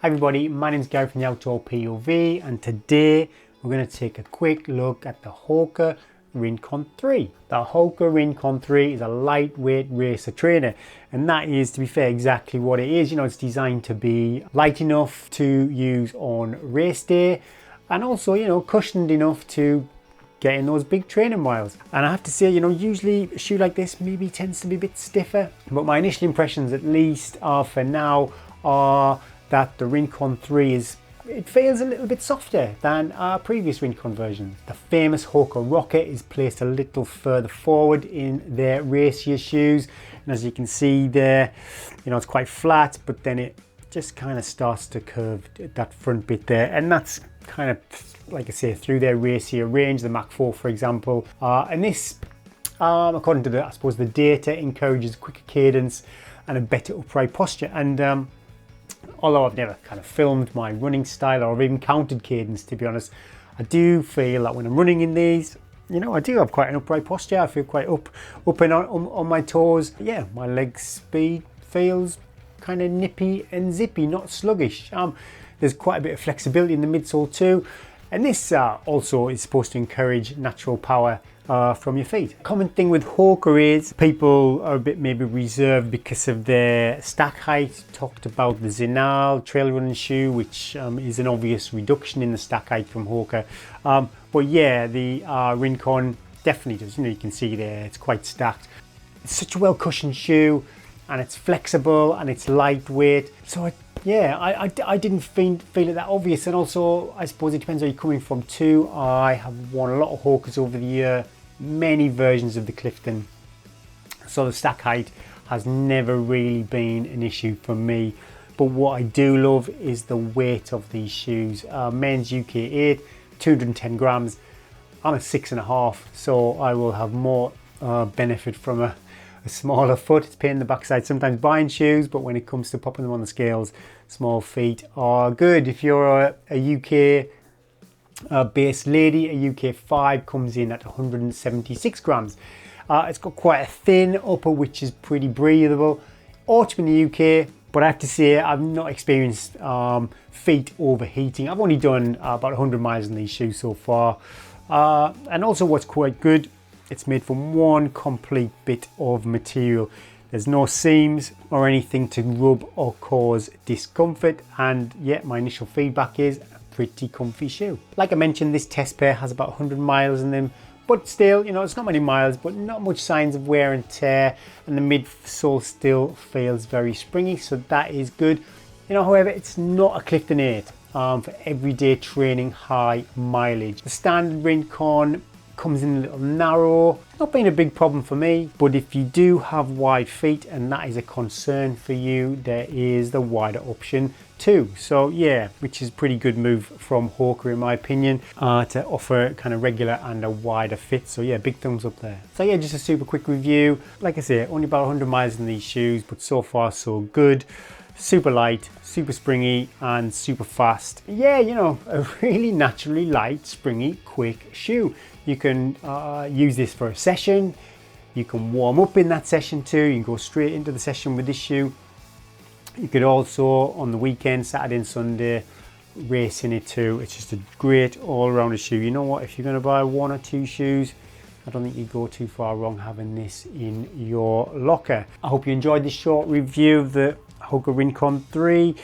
Hi everybody, my name's Gary from the Outdoor POV, and today we're going to take a quick look at the Hoka Rincon 3. The Hoka Rincon 3 is a lightweight racer trainer, and that is, to be fair, exactly what it is. You know, it's designed to be light enough to use on race day, and also, you know, cushioned enough to get in those big training miles. And I have to say, you know, usually a shoe like this maybe tends to be a bit stiffer, but my initial impressions, at least for now, are that the Rincon 3 it feels a little bit softer than our previous Rincon version. The famous Hoka Rocket is placed a little further forward in their racier shoes, and as you can see there, you know, it's quite flat, but then it just kind of starts to curve that front bit there, and that's kind of, like I say, through their racier range, the Mach 4 for example, and this, according to I suppose the data, encourages quicker cadence and a better upright posture. And although I've never kind of filmed my running style or even counted cadence, to be honest, I do feel that when I'm running in these, you know, I do have quite an upright posture. I feel quite up and on my toes. Yeah, my leg speed feels kind of nippy and zippy, not sluggish. There's quite a bit of flexibility in the midsole too. And this also is supposed to encourage natural power from your feet. Common thing with Hoka is people are a bit maybe reserved because of their stack height. Talked about the Zinal trail running shoe, which is an obvious reduction in the stack height from Hoka. But yeah, the Rincon definitely does. You know, you can see there, it's quite stacked. It's such a well cushioned shoe, and it's flexible and it's lightweight. So I didn't feel it that obvious. And also, I suppose it depends where you're coming from too. I have worn a lot of Hokas over the year, many versions of the Clifton, so the stack height has never really been an issue for me. But what I do love is the weight of these shoes. Men's UK 8, 210 grams. I'm a 6.5, so I will have more benefit from a smaller foot. It's a pain in the backside sometimes buying shoes, but when it comes to popping them on the scales, small feet are good. If you're a UK based lady, a UK 5 comes in at 176 grams. It's got quite a thin upper, which is pretty breathable. Autumn in the UK, but I have to say I've not experienced feet overheating. I've only done about 100 miles in these shoes so far. And also what's quite good, it's made from one complete bit of material. There's no seams or anything to rub or cause discomfort, and yet my initial feedback is a pretty comfy shoe. Like I mentioned, this test pair has about 100 miles in them, but still, you know, it's not many miles, but not much signs of wear and tear, and the midsole still feels very springy, so that is good. You know, however, it's not a Clifton 8 for everyday training high mileage. The standard Rincon comes in a little narrow, not being a big problem for me, but if you do have wide feet and that is a concern for you, there is the wider option too. So yeah, which is a pretty good move from Hoka in my opinion, to offer kind of regular and a wider fit. So yeah, big thumbs up there. So yeah, just a super quick review. Like I say, only about 100 miles in these shoes, but so far so good. Super light, super springy, and super fast. Yeah, you know, a really naturally light, springy, quick shoe. You can use this for a session. You can warm up in that session too. You can go straight into the session with this shoe. You could also, on the weekend, Saturday and Sunday, race in it too. It's just a great all-round shoe. You know what, if you're going to buy one or two shoes, I don't think you go too far wrong having this in your locker. I hope you enjoyed this short review of the Hoka Rincon 3.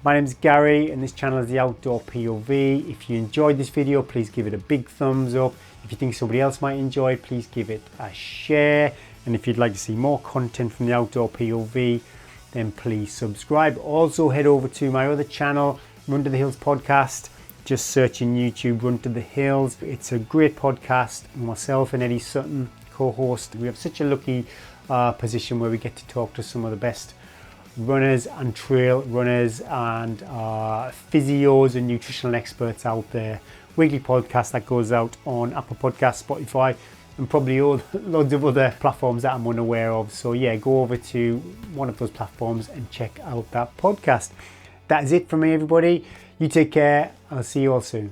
My name is Gary and this channel is the Outdoor POV. If you enjoyed this video, please give it a big thumbs up. If you think somebody else might enjoy it, please give it a share. And if you'd like to see more content from the Outdoor POV, then please subscribe. Also head over to my other channel, Run to the Hills podcast. Just search in YouTube, Run to the Hills. It's a great podcast. Myself and Eddie Sutton co-host. We have such a lucky position where we get to talk to some of the best runners and trail runners and physios and nutritional experts out there. Weekly podcast that goes out on Apple Podcasts, Spotify, and probably loads of other platforms that I'm unaware of. So yeah, go over to one of those platforms and check out that podcast. That is it from me, everybody. You take care. I'll see you all soon.